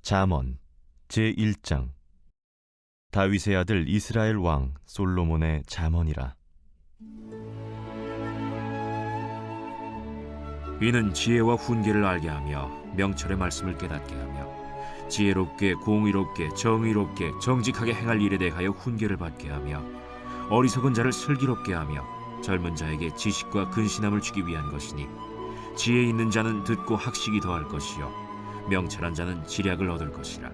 잠언 제1장. 다윗의 아들 이스라엘 왕 솔로몬의 잠언이라. 이는 지혜와 훈계를 알게 하며 명철의 말씀을 깨닫게 하며 지혜롭게 공의롭게 정의롭게 정직하게 행할 일에 대하여 훈계를 받게 하며 어리석은 자를 슬기롭게 하며 젊은 자에게 지식과 근신함을 주기 위한 것이니, 지혜 있는 자는 듣고 학식이 더할 것이요 명철한 자는 지략을 얻을 것이라.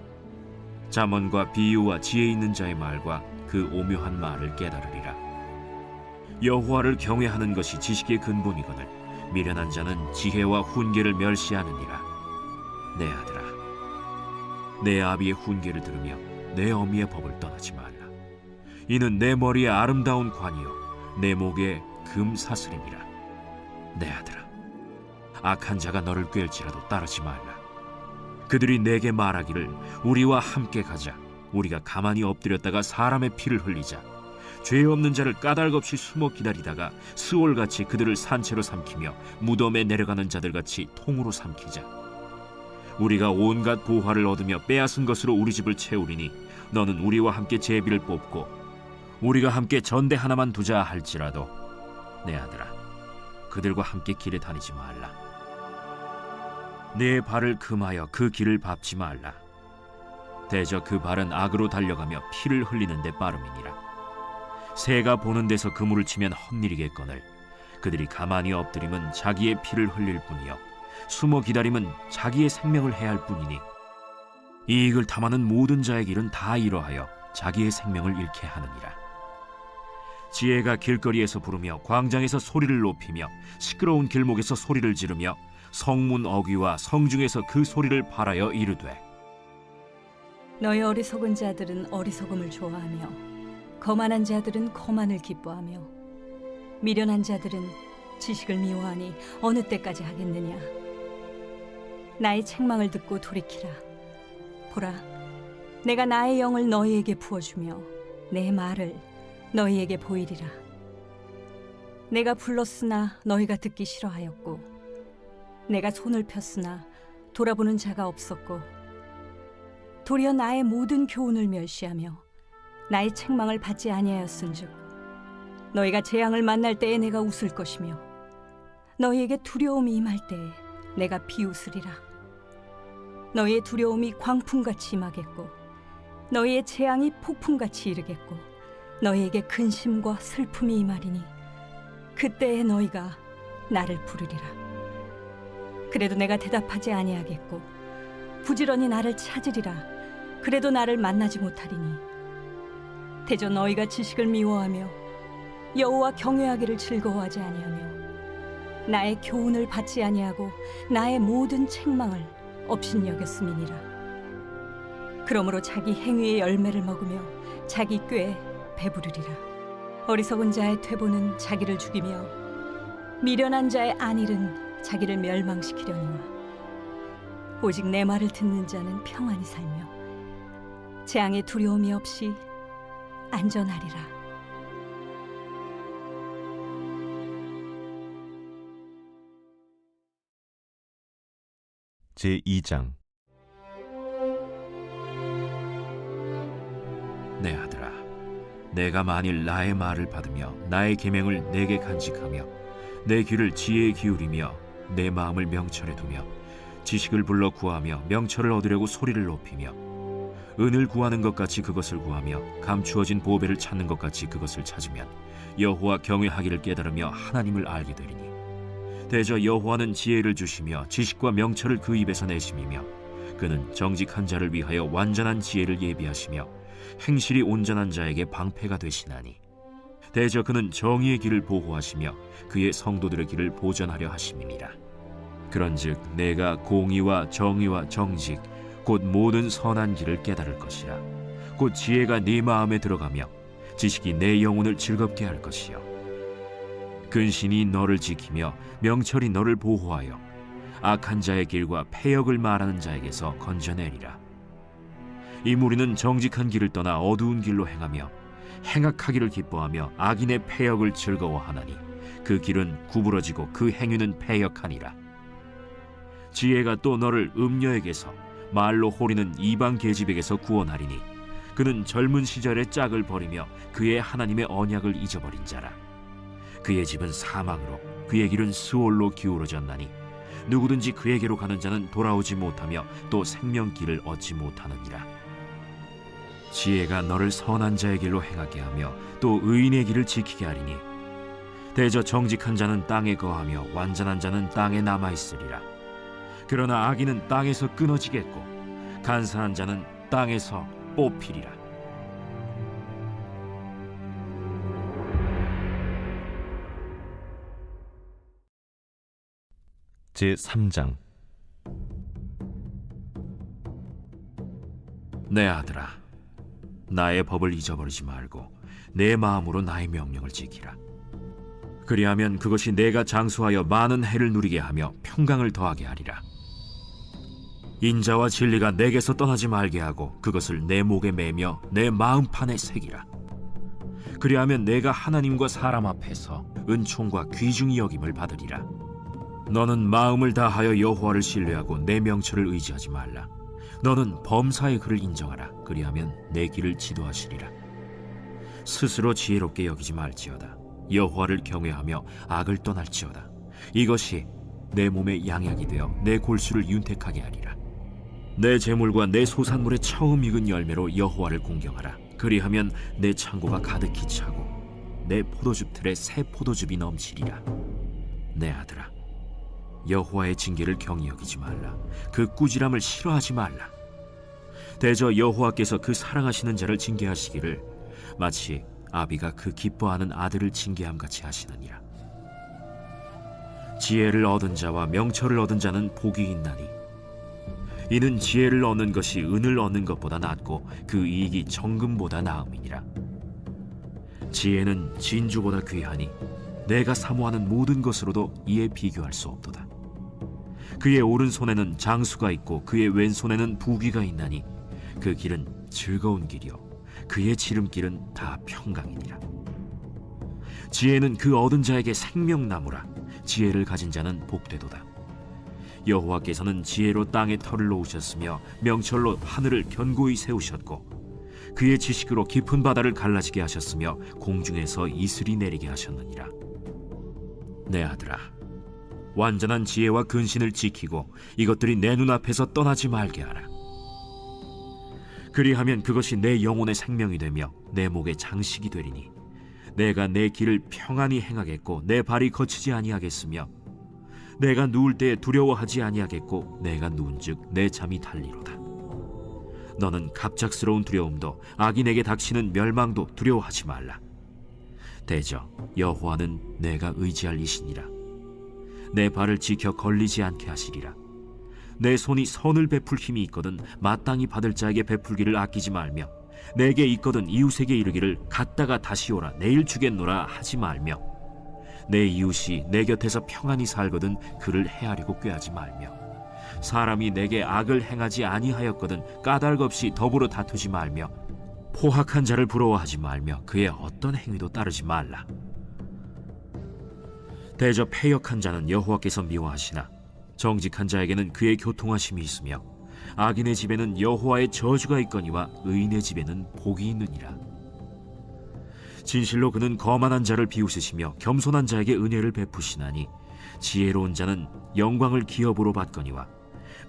잠언과 비유와 지혜 있는 자의 말과 그 오묘한 말을 깨달으리라. 여호와를 경외하는 것이 지식의 근본이거늘 미련한 자는 지혜와 훈계를 멸시하느니라. 내 아들아, 내 아비의 훈계를 들으며 내 어미의 법을 떠나지 말라. 이는 내 머리에 아름다운 관이요 내 목에 금 사슬임이라. 내 아들아, 악한 자가 너를 꾀일지라도 따르지 말라. 그들이 내게 말하기를 우리와 함께 가자. 우리가 가만히 엎드렸다가 사람의 피를 흘리자. 죄 없는 자를 까닭없이 숨어 기다리다가 스올같이 그들을 산채로 삼키며 무덤에 내려가는 자들같이 통으로 삼키자. 우리가 온갖 보화를 얻으며 빼앗은 것으로 우리 집을 채우리니 너는 우리와 함께 제비를 뽑고 우리가 함께 전대 하나만 두자 할지라도 내 아들아, 그들과 함께 길에 다니지 말라. 내 발을 금하여 그 길을 밟지 말라. 대저 그 발은 악으로 달려가며 피를 흘리는 데 빠름이니라. 새가 보는 데서 그물을 치면 헛일이겠거늘 그들이 가만히 엎드림은 자기의 피를 흘릴 뿐이요 숨어 기다림은 자기의 생명을 해할 뿐이니, 이익을 탐하는 모든 자의 길은 다 이러하여 자기의 생명을 잃게 하느니라. 지혜가 길거리에서 부르며 광장에서 소리를 높이며 시끄러운 길목에서 소리를 지르며 성문 어귀와 성중에서 그 소리를 발하여 이르되, 너희 어리석은 자들은 어리석음을 좋아하며 거만한 자들은 거만을 기뻐하며 미련한 자들은 지식을 미워하니 어느 때까지 하겠느냐. 나의 책망을 듣고 돌이키라. 보라, 내가 나의 영을 너희에게 부어주며 내 말을 너희에게 보이리라. 내가 불렀으나 너희가 듣기 싫어하였고 내가 손을 폈으나 돌아보는 자가 없었고 도리어 나의 모든 교훈을 멸시하며 나의 책망을 받지 아니하였은즉 너희가 재앙을 만날 때에 내가 웃을 것이며 너희에게 두려움이 임할 때에 내가 비웃으리라. 너희의 두려움이 광풍같이 임하겠고 너희의 재앙이 폭풍같이 이르겠고 너희에게 근심과 슬픔이 임하리니 그때에 너희가 나를 부르리라. 그래도 내가 대답하지 아니하겠고 부지런히 나를 찾으리라. 그래도 나를 만나지 못하리니 대저 너희가 지식을 미워하며 여호와 경외하기를 즐거워하지 아니하며 나의 교훈을 받지 아니하고 나의 모든 책망을 업신여겼음이니라. 그러므로 자기 행위의 열매를 먹으며 자기 꾀에 배부르리라. 어리석은 자의 퇴보는 자기를 죽이며 미련한 자의 안일은 자기를 멸망시키려니와 오직 내 말을 듣는 자는 평안히 살며 재앙의 두려움이 없이 안전하리라. 제2장. 내 아들아, 내가 만일 나의 말을 받으며 나의 계명을 내게 간직하며 내 귀를 지혜에 기울이며 내 마음을 명철에 두며 지식을 불러 구하며 명철을 얻으려고 소리를 높이며 은을 구하는 것 같이 그것을 구하며 감추어진 보배를 찾는 것 같이 그것을 찾으면 여호와 경외하기를 깨달으며 하나님을 알게 되리니, 대저 여호와는 지혜를 주시며 지식과 명철을 그 입에서 내심이며 그는 정직한 자를 위하여 완전한 지혜를 예비하시며 행실이 온전한 자에게 방패가 되시나니, 대저 그는 정의의 길을 보호하시며 그의 성도들의 길을 보전하려 하심이니라. 그런즉 내가 공의와 정의와 정직 곧 모든 선한 길을 깨달을 것이라. 곧 지혜가 네 마음에 들어가며 지식이 내 영혼을 즐겁게 할 것이요 근신이 너를 지키며 명철이 너를 보호하여 악한 자의 길과 패역을 말하는 자에게서 건져내리라. 이 무리는 정직한 길을 떠나 어두운 길로 행하며 행악하기를 기뻐하며 악인의 패역을 즐거워하나니 그 길은 구부러지고 그 행위는 패역하니라. 지혜가 또 너를 음녀에게서 말로 호리는 이방 계집에게서 구원하리니 그는 젊은 시절의 짝을 버리며 그의 하나님의 언약을 잊어버린 자라. 그의 집은 사망으로 그의 길은 스올로 기울어졌나니 누구든지 그에게로 가는 자는 돌아오지 못하며 또 생명길을 얻지 못하느니라. 지혜가 너를 선한 자의 길로 행하게 하며 또 의인의 길을 지키게 하리니 대저 정직한 자는 땅에 거하며 완전한 자는 땅에 남아있으리라. 그러나 악인은 땅에서 끊어지겠고 간사한 자는 땅에서 뽑히리라. 제3장. 내 아들아, 나의 법을 잊어버리지 말고 내 마음으로 나의 명령을 지키라. 그리하면 그것이 내가 장수하여 많은 해를 누리게 하며 평강을 더하게 하리라. 인자와 진리가 내게서 떠나지 말게 하고 그것을 내 목에 매며 내 마음판에 새기라. 그리하면 내가 하나님과 사람 앞에서 은총과 귀중히 여김을 받으리라. 너는 마음을 다하여 여호와를 신뢰하고 내 명철을 의지하지 말라. 너는 범사의 그를 인정하라. 그리하면 내 길을 지도하시리라. 스스로 지혜롭게 여기지 말지어다. 여호와를 경외하며 악을 떠날지어다. 이것이 내 몸의 양약이 되어 내 골수를 윤택하게 하리라. 내 재물과 내 소산물의 처음 익은 열매로 여호와를 공경하라. 그리하면 내 창고가 가득히 차고 내 포도즙 틀에 새 포도즙이 넘치리라. 내 아들아, 여호와의 징계를 경히 여기지 말라. 그 꾸지람을 싫어하지 말라. 대저 여호와께서 그 사랑하시는 자를 징계하시기를 마치 아비가 그 기뻐하는 아들을 징계함같이 하시느니라. 지혜를 얻은 자와 명철을 얻은 자는 복이 있나니 이는 지혜를 얻는 것이 은을 얻는 것보다 낫고 그 이익이 정금보다 나음이니라. 지혜는 진주보다 귀하니 내가 사모하는 모든 것으로도 이에 비교할 수 없도다. 그의 오른손에는 장수가 있고 그의 왼손에는 부귀가 있나니 그 길은 즐거운 길이요 그의 지름길은 다 평강이니라. 지혜는 그 얻은 자에게 생명나무라. 지혜를 가진 자는 복되도다. 여호와께서는 지혜로 땅에 털을 놓으셨으며 명철로 하늘을 견고히 세우셨고 그의 지식으로 깊은 바다를 갈라지게 하셨으며 공중에서 이슬이 내리게 하셨느니라. 내 아들아, 완전한 지혜와 근신을 지키고 이것들이 내 눈앞에서 떠나지 말게 하라. 그리하면 그것이 내 영혼의 생명이 되며 내 목의 장식이 되리니 내가 내 길을 평안히 행하겠고 내 발이 거치지 아니하겠으며 내가 누울 때에 두려워하지 아니하겠고 내가 누운즉 내 잠이 달리로다. 너는 갑작스러운 두려움도 악인에게 닥치는 멸망도 두려워하지 말라. 대저 여호와는 내가 의지할 이시니라. 내 발을 지켜 걸리지 않게 하시리라. 내 손이 선을 베풀 힘이 있거든 마땅히 받을 자에게 베풀기를 아끼지 말며 내게 있거든 이웃에게 이르기를 갔다가 다시 오라 내일 주겠노라 하지 말며 내 이웃이 내 곁에서 평안히 살거든 그를 헤아리고 꾀하지 말며 사람이 내게 악을 행하지 아니하였거든 까닭 없이 더불어 다투지 말며 포학한 자를 부러워하지 말며 그의 어떤 행위도 따르지 말라. 대저 패역한 자는 여호와께서 미워하시나 정직한 자에게는 그의 교통하심이 있으며 악인의 집에는 여호와의 저주가 있거니와 의인의 집에는 복이 있느니라. 진실로 그는 거만한 자를 비웃으시며 겸손한 자에게 은혜를 베푸시나니 지혜로운 자는 영광을 기업으로 받거니와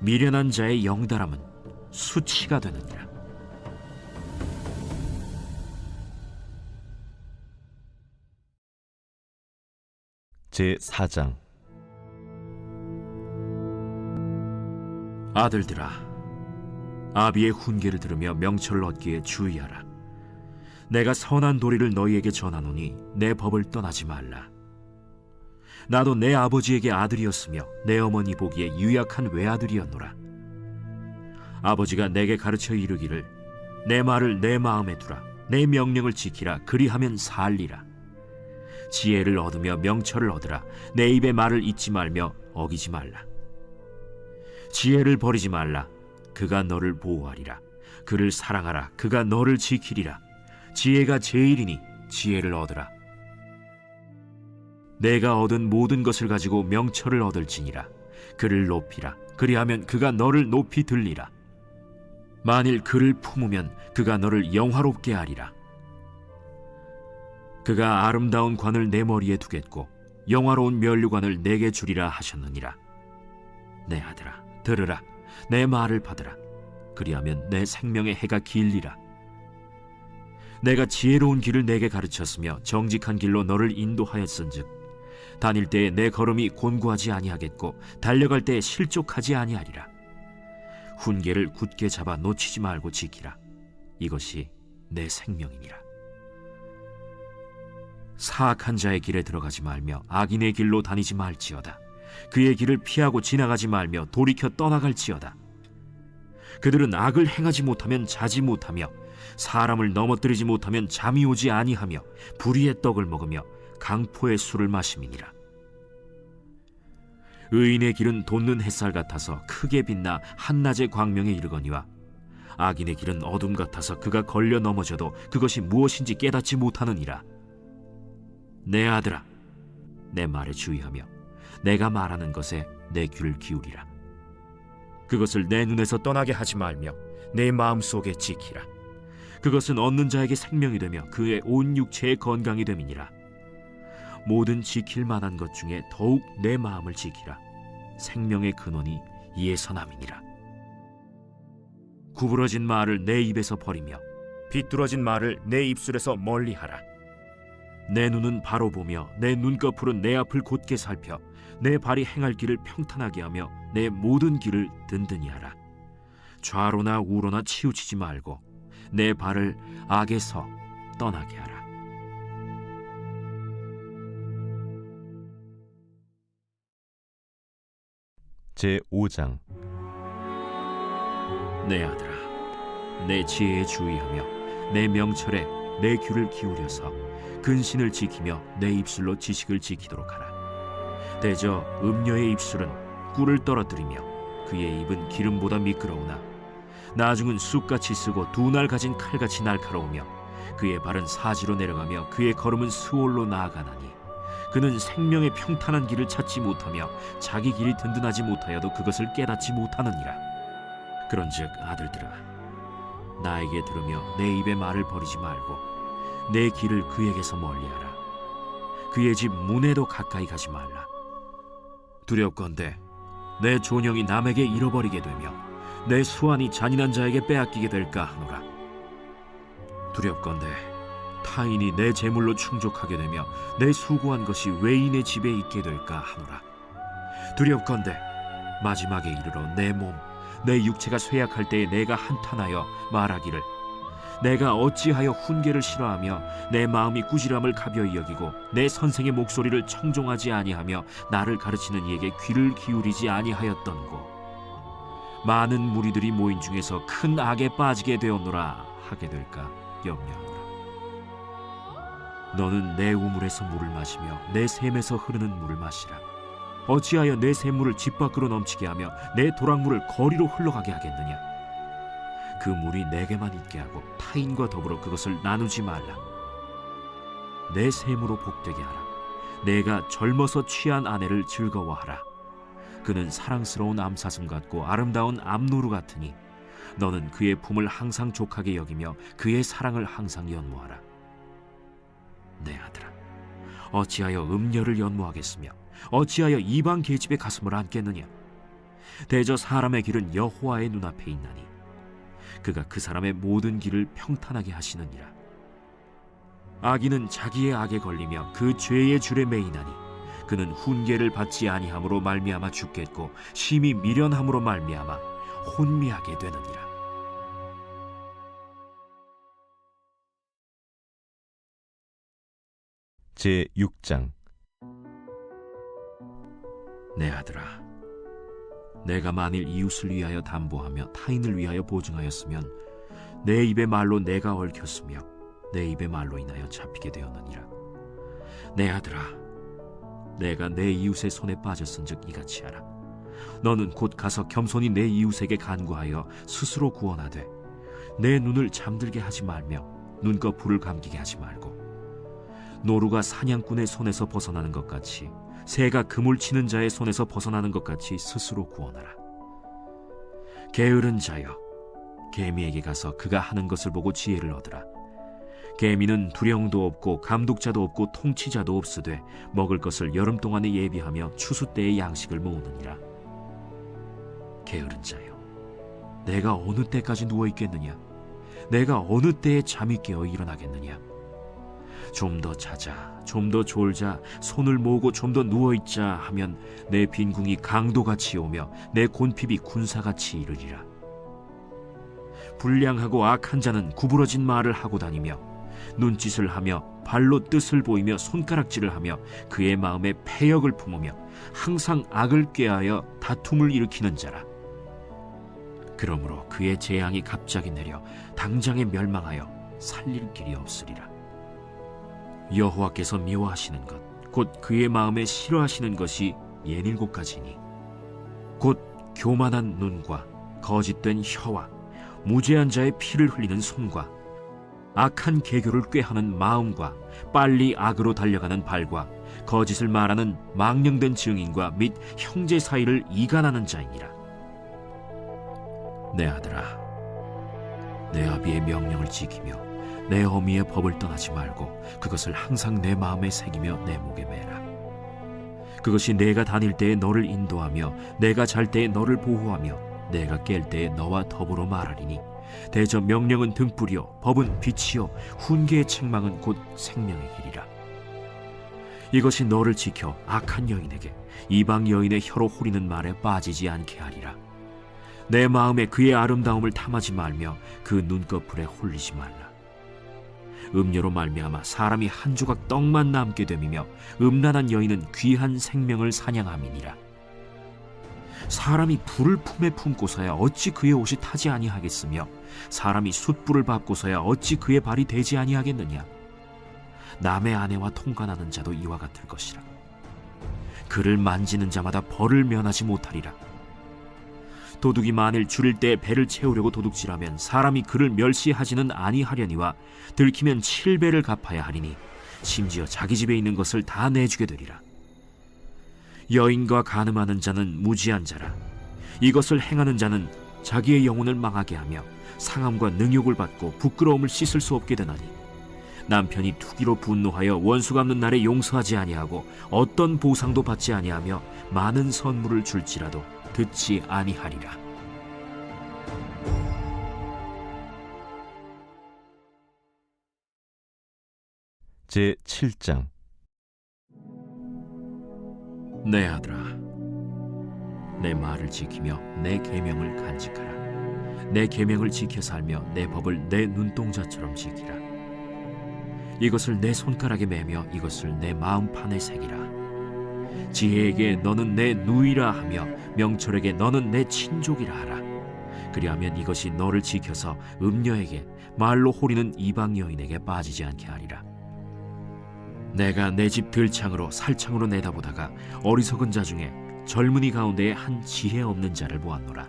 미련한 자의 영달함은 수치가 되느니라. 제4장. 아들들아, 아비의 훈계를 들으며 명철을 얻기에 주의하라. 내가 선한 도리를 너희에게 전하노니 내 법을 떠나지 말라. 나도 내 아버지에게 아들이었으며 내 어머니 보기에 유약한 외아들이었노라. 아버지가 내게 가르쳐 이르기를 내 말을 내 마음에 두라. 내 명령을 지키라. 그리하면 살리라. 지혜를 얻으며 명철을 얻으라. 내 입의 말을 잊지 말며 어기지 말라. 지혜를 버리지 말라. 그가 너를 보호하리라. 그를 사랑하라. 그가 너를 지키리라. 지혜가 제일이니 지혜를 얻으라. 내가 얻은 모든 것을 가지고 명철을 얻을지니라. 그를 높이라. 그리하면 그가 너를 높이 들리라. 만일 그를 품으면 그가 너를 영화롭게 하리라. 그가 아름다운 관을 내 머리에 두겠고 영화로운 면류관을 내게 주리라 하셨느니라. 내 아들아, 들으라. 내 말을 받으라. 그리하면 내 생명의 해가 길리라. 내가 지혜로운 길을 내게 가르쳤으며 정직한 길로 너를 인도하였은즉 다닐 때에 내 걸음이 곤고하지 아니하겠고 달려갈 때에 실족하지 아니하리라. 훈계를 굳게 잡아 놓치지 말고 지키라. 이것이 내 생명이니라. 사악한 자의 길에 들어가지 말며 악인의 길로 다니지 말지어다. 그의 길을 피하고 지나가지 말며 돌이켜 떠나갈지어다. 그들은 악을 행하지 못하면 자지 못하며 사람을 넘어뜨리지 못하면 잠이 오지 아니하며 불의의 떡을 먹으며 강포의 술을 마심이니라. 의인의 길은 돋는 햇살 같아서 크게 빛나 한낮의 광명에 이르거니와 악인의 길은 어둠 같아서 그가 걸려 넘어져도 그것이 무엇인지 깨닫지 못하느니라. 내 아들아, 내 말에 주의하며 내가 말하는 것에 내 귀를 기울이라. 그것을 내 눈에서 떠나게 하지 말며 내 마음속에 지키라. 그것은 얻는 자에게 생명이 되며 그의 온 육체의 건강이 됨이니라. 모든 지킬 만한 것 중에 더욱 내 마음을 지키라. 생명의 근원이 이에서 남이니라. 구부러진 말을 내 입에서 버리며 비뚤어진 말을 내 입술에서 멀리하라. 내 눈은 바로 보며 내 눈꺼풀은 내 앞을 곧게 살펴 내 발이 행할 길을 평탄하게 하며 내 모든 길을 든든히 하라. 좌로나 우로나 치우치지 말고 내 발을 악에서 떠나게 하라. 제5장. 내 아들아, 내 지혜에 주의하며 내 명철에 내 귀를 기울여서 근신을 지키며 내 입술로 지식을 지키도록 하라. 대저 음녀의 입술은 꿀을 떨어뜨리며 그의 입은 기름보다 미끄러우나 나중은 쑥같이 쓰고 두 날 가진 칼같이 날카로우며 그의 발은 사지로 내려가며 그의 걸음은 스올로 나아가나니 그는 생명의 평탄한 길을 찾지 못하며 자기 길이 든든하지 못하여도 그것을 깨닫지 못하느니라. 그런즉 아들들아, 나에게 들으며 내 입의 말을 버리지 말고 내 길을 그에게서 멀리하라. 그의 집 문에도 가까이 가지 말라. 두렵건대 내 존영이 남에게 잃어버리게 되며 내 수완이 잔인한 자에게 빼앗기게 될까 하노라. 두렵건대 타인이 내 재물로 충족하게 되며 내 수고한 것이 외인의 집에 있게 될까 하노라. 두렵건대 마지막에 이르러 내 몸, 내 육체가 쇠약할 때에 내가 한탄하여 말하기를 내가 어찌하여 훈계를 싫어하며 내 마음이 꾸지람을 가벼이 여기고 내 선생의 목소리를 청종하지 아니하며 나를 가르치는 이에게 귀를 기울이지 아니하였던고. 많은 무리들이 모인 중에서 큰 악에 빠지게 되었노라 하게 될까 염려하노라. 너는 내 우물에서 물을 마시며 내 샘에서 흐르는 물을 마시라. 어찌하여 내 샘물을 집 밖으로 넘치게 하며 내 도랑물을 거리로 흘러가게 하겠느냐. 그 물이 내게만 있게 하고 타인과 더불어 그것을 나누지 말라. 내 샘으로 복되게 하라. 내가 젊어서 취한 아내를 즐거워하라. 그는 사랑스러운 암사슴 같고 아름다운 암노루 같으니 너는 그의 품을 항상 족하게 여기며 그의 사랑을 항상 연모하라. 내 아들아, 어찌하여 음녀를 연모하겠으며 어찌하여 이방 계집의 가슴을 안겠느냐. 대저 사람의 길은 여호와의 눈앞에 있나니 그가 그 사람의 모든 길을 평탄하게 하시느니라. 악인은 자기의 악에 걸리며 그 죄의 줄에 매이나니 그는 훈계를 받지 아니함으로 말미암아 죽겠고 심히 미련함으로 말미암아 혼미하게 되느니라. 제6장. 내 아들아, 내가 만일 이웃을 위하여 담보하며 타인을 위하여 보증하였으면 내 입의 말로 내가 얽혔으며 내 입의 말로 인하여 잡히게 되었느니라. 내 아들아, 내가 내 이웃의 손에 빠졌은즉 이같이 하라. 너는 곧 가서 겸손히 내 이웃에게 간구하여 스스로 구원하되 내 눈을 잠들게 하지 말며 눈꺼풀을 감기게 하지 말고 노루가 사냥꾼의 손에서 벗어나는 것 같이 새가 그물 치는 자의 손에서 벗어나는 것 같이 스스로 구원하라. 게으른 자여, 개미에게 가서 그가 하는 것을 보고 지혜를 얻으라. 개미는 두령도 없고 감독자도 없고 통치자도 없으되 먹을 것을 여름 동안에 예비하며 추수 때의 양식을 모으느니라. 게으른 자여, 내가 어느 때까지 누워 있겠느냐? 내가 어느 때에 잠이 깨어 일어나겠느냐? 좀 더 자자, 좀 더 졸자, 손을 모으고 좀 더 누워있자 하면 내 빈궁이 강도같이 오며 내 곤핍이 군사같이 이르리라. 불량하고 악한 자는 구부러진 말을 하고 다니며 눈짓을 하며 발로 뜻을 보이며 손가락질을 하며 그의 마음에 패역을 품으며 항상 악을 꾀하여 다툼을 일으키는 자라. 그러므로 그의 재앙이 갑자기 내려 당장에 멸망하여 살릴 길이 없으리라. 여호와께서 미워하시는 것 곧 그의 마음에 싫어하시는 것이 67가지니 곧 교만한 눈과 거짓된 혀와 무죄한 자의 피를 흘리는 손과 악한 계교를 꾀하는 마음과 빨리 악으로 달려가는 발과 거짓을 말하는 망령된 증인과 및 형제 사이를 이간하는 자이니라. 내 아들아, 내 아비의 명령을 지키며 내 어미의 법을 떠나지 말고 그것을 항상 내 마음에 새기며 내 목에 매라. 그것이 내가 다닐 때에 너를 인도하며 내가 잘 때에 너를 보호하며 내가 깰 때에 너와 더불어 말하리니 대저 명령은 등불이요 법은 빛이요 훈계의 책망은 곧 생명의 길이라. 이것이 너를 지켜 악한 여인에게 이방 여인의 혀로 호리는 말에 빠지지 않게 하리라. 내 마음에 그의 아름다움을 탐하지 말며 그 눈꺼풀에 홀리지 말라. 음료로 말미암아 사람이 한 조각 떡만 남게 됨이며 음란한 여인은 귀한 생명을 사냥함이니라. 사람이 불을 품에 품고서야 어찌 그의 옷이 타지 아니하겠으며 사람이 숯불을 밟고서야 어찌 그의 발이 되지 아니하겠느냐. 남의 아내와 통관하는 자도 이와 같을 것이라. 그를 만지는 자마다 벌을 면하지 못하리라. 도둑이 만일 줄일 때 배를 채우려고 도둑질하면 사람이 그를 멸시하지는 아니하려니와 들키면 7배를 갚아야 하리니 심지어 자기 집에 있는 것을 다 내주게 되리라. 여인과 간음하는 자는 무지한 자라. 이것을 행하는 자는 자기의 영혼을 망하게 하며 상함과 능욕을 받고 부끄러움을 씻을 수 없게 되나니 남편이 투기로 분노하여 원수 갚는 날에 용서하지 아니하고 어떤 보상도 받지 아니하며 많은 선물을 줄지라도 듣지 아니하리라. 제 7장. 내 아들아, 내 말을 지키며 내 계명을 간직하라. 내 계명을 지켜 살며 내 법을 내 눈동자처럼 지키라. 이것을 내 손가락에 매며 이것을 내 마음판에 새기라. 지혜에게 너는 내 누이라 하며 명철에게 너는 내 친족이라 하라. 그리하면 이것이 너를 지켜서 음녀에게 말로 호리는 이방 여인에게 빠지지 않게 하리라. 내가 내 집 들창으로 살창으로 내다보다가 어리석은 자 중에 젊은이 가운데에 한 지혜 없는 자를 보았노라.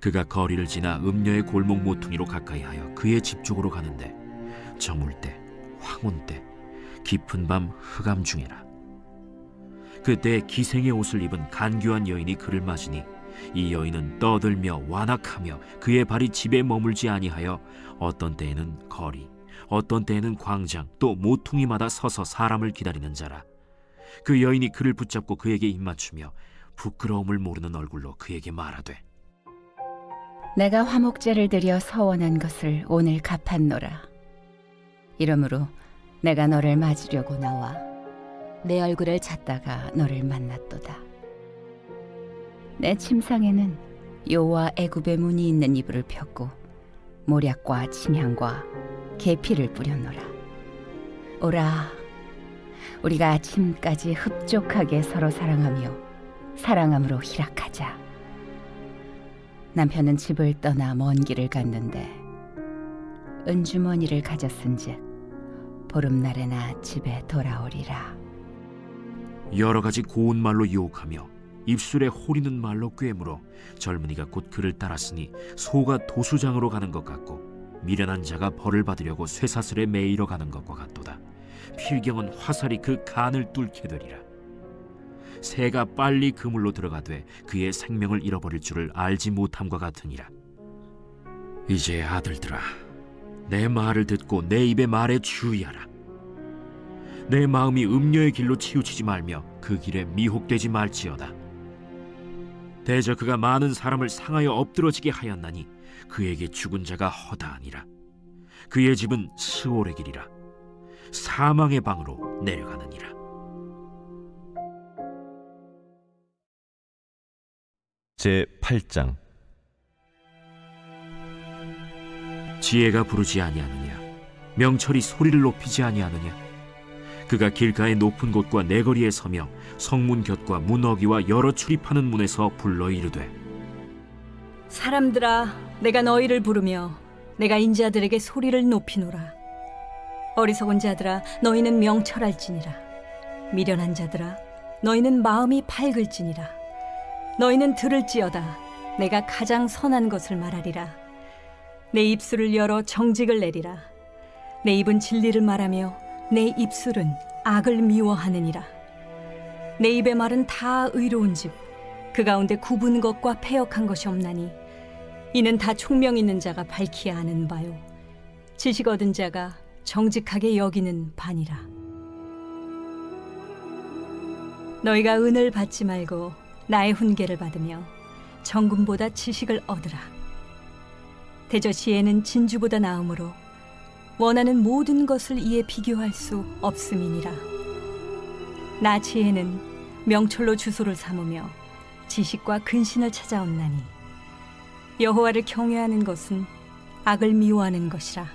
그가 거리를 지나 음녀의 골목 모퉁이로 가까이하여 그의 집 쪽으로 가는데 저물 때, 황혼 때, 깊은 밤 흑암 중에라. 그때 기생의 옷을 입은 간교한 여인이 그를 맞으니 이 여인은 떠들며 완악하며 그의 발이 집에 머물지 아니하여 어떤 때에는 거리, 어떤 때에는 광장, 또 모퉁이마다 서서 사람을 기다리는 자라. 그 여인이 그를 붙잡고 그에게 입맞추며 부끄러움을 모르는 얼굴로 그에게 말하되, 내가 화목제를 드려 서원한 것을 오늘 갚았노라. 이러므로 내가 너를 맞으려고 나와 내 얼굴을 찾다가 너를 만났도다. 내 침상에는 요와 애굽의 문이 있는 이불을 폈고 모략과 침향과 계피를 뿌렸노라. 오라, 우리가 아침까지 흡족하게 서로 사랑하며 사랑함으로 희락하자. 남편은 집을 떠나 먼 길을 갔는데 은주머니를 가졌은즉 보름날에나 집에 돌아오리라. 여러 가지 고운 말로 유혹하며 입술에 호리는 말로 꿰물어 젊은이가 곧 그를 따랐으니 소가 도수장으로 가는 것 같고 미련한 자가 벌을 받으려고 쇠사슬에 매이러 가는 것과 같도다. 필경은 화살이 그 간을 뚫게 되리라. 새가 빨리 그물로 들어가되 그의 생명을 잃어버릴 줄을 알지 못함과 같으니라. 이제 아들들아, 내 말을 듣고 내 입의 말에 주의하라. 내 마음이 음녀의 길로 치우치지 말며 그 길에 미혹되지 말지어다. 대저 그가 많은 사람을 상하여 엎드러지게 하였나니 그에게 죽은 자가 허다하니라. 그의 집은 스올의 길이라. 사망의 방으로 내려가느니라. 제 8장. 지혜가 부르지 아니하느냐? 명철이 소리를 높이지 아니하느냐? 그가 길가의 높은 곳과 내거리에 서며 성문 곁과 문어기와 여러 출입하는 문에서 불러 이르되, 사람들아, 내가 너희를 부르며 내가 인자들에게 소리를 높이노라. 어리석은 자들아, 너희는 명철할지니라. 미련한 자들아, 너희는 마음이 밝을지니라. 너희는 들을지어다. 내가 가장 선한 것을 말하리라. 내 입술을 열어 정직을 내리라. 내 입은 진리를 말하며 내 입술은 악을 미워하느니라. 내 입의 말은 다 의로운즉 그 가운데 굽은 것과 패역한 것이 없나니 이는 다 총명 있는 자가 밝히야 아는 바요 지식 얻은 자가 정직하게 여기는 바니라. 너희가 은을 받지 말고 나의 훈계를 받으며 정금보다 지식을 얻으라. 대저 지혜는 진주보다 나음으로 원하는 모든 것을 이에 비교할 수 없음이니라. 나 지혜는 명철로 주소를 삼으며 지식과 근신을 찾아온나니 여호와를 경외하는 것은 악을 미워하는 것이라.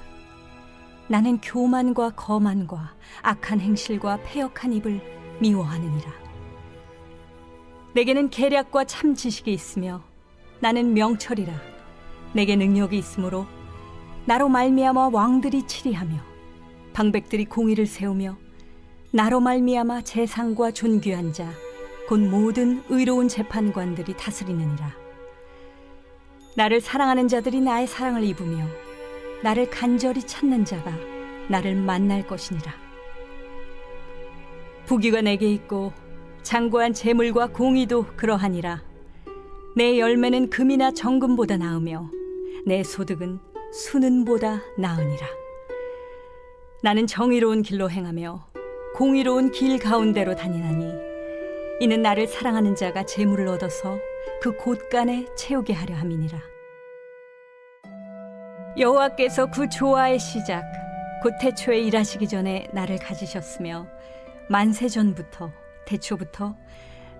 나는 교만과 거만과 악한 행실과 패역한 입을 미워하느니라. 내게는 계략과 참 지식이 있으며 나는 명철이라. 내게 능력이 있으므로 나로 말미암아 왕들이 치리하며 방백들이 공의를 세우며 나로 말미암아 재상과 존귀한 자 곧 모든 의로운 재판관들이 다스리느니라. 나를 사랑하는 자들이 나의 사랑을 입으며 나를 간절히 찾는 자가 나를 만날 것이니라. 부귀가 내게 있고 장구한 재물과 공의도 그러하니라. 내 열매는 금이나 정금보다 나으며 내 소득은 수는보다 나으니라. 나는 정의로운 길로 행하며 공의로운 길 가운데로 다니나니 이는 나를 사랑하는 자가 재물을 얻어서 그 곳간에 채우게 하려 함이니라. 여호와께서 그 조화의 시작 곧 태초에 일하시기 전에 나를 가지셨으며 만세 전부터 태초부터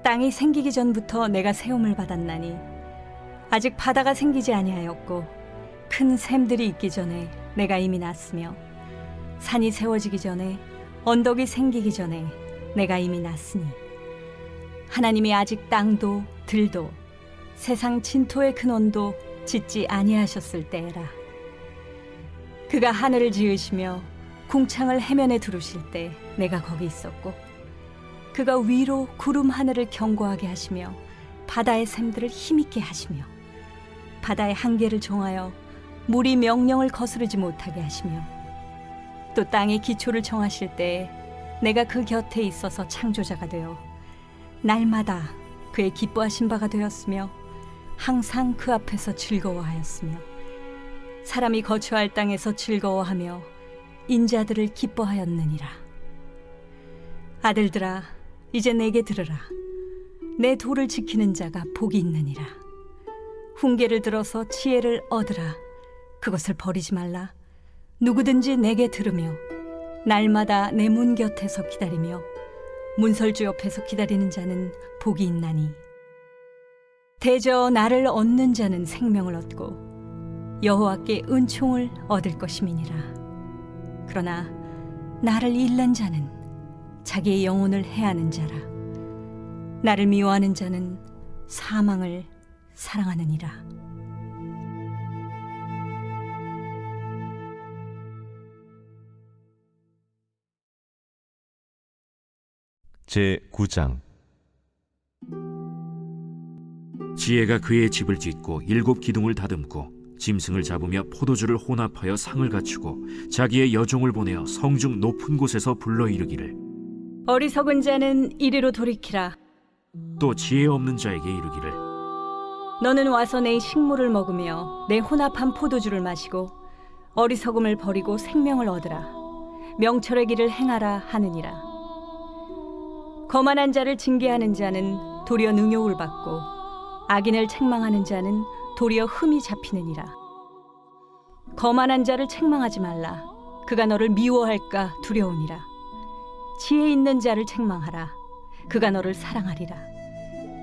땅이 생기기 전부터 내가 세움을 받았나니 아직 바다가 생기지 아니하였고 큰 샘들이 있기 전에 내가 이미 났으며 산이 세워지기 전에 언덕이 생기기 전에 내가 이미 났으니 하나님이 아직 땅도 들도 세상 진토의 근원도 짓지 아니하셨을 때라. 그가 하늘을 지으시며 궁창을 해면에 두르실 때 내가 거기 있었고 그가 위로 구름 하늘을 견고하게 하시며 바다의 샘들을 힘있게 하시며 바다의 한계를 정하여 물이 명령을 거스르지 못하게 하시며 또 땅의 기초를 정하실 때에 내가 그 곁에 있어서 창조자가 되어 날마다 그의 기뻐하신 바가 되었으며 항상 그 앞에서 즐거워하였으며 사람이 거처할 땅에서 즐거워하며 인자들을 기뻐하였느니라. 아들들아, 이제 내게 들으라. 내 도를 지키는 자가 복이 있느니라. 훈계를 들어서 지혜를 얻으라. 그것을 버리지 말라. 누구든지 내게 들으며 날마다 내 문 곁에서 기다리며 문설주 옆에서 기다리는 자는 복이 있나니 대저 나를 얻는 자는 생명을 얻고 여호와께 은총을 얻을 것임이니라. 그러나 나를 잃는 자는 자기의 영혼을 해하는 자라. 나를 미워하는 자는 사망을 사랑하느니라. 제 9장. 지혜가 그의 집을 짓고 7 기둥을 다듬고 짐승을 잡으며 포도주를 혼합하여 상을 갖추고 자기의 여종을 보내어 성중 높은 곳에서 불러 이르기를 어리석은 자는 이리로 돌이키라. 또 지혜 없는 자에게 이르기를 너는 와서 내 식물을 먹으며 내 혼합한 포도주를 마시고 어리석음을 버리고 생명을 얻으라. 명철의 길을 행하라 하느니라. 거만한 자를 징계하는 자는 도리어 능욕을 받고 악인을 책망하는 자는 도리어 흠이 잡히느니라. 거만한 자를 책망하지 말라. 그가 너를 미워할까 두려우니라. 지혜 있는 자를 책망하라. 그가 너를 사랑하리라.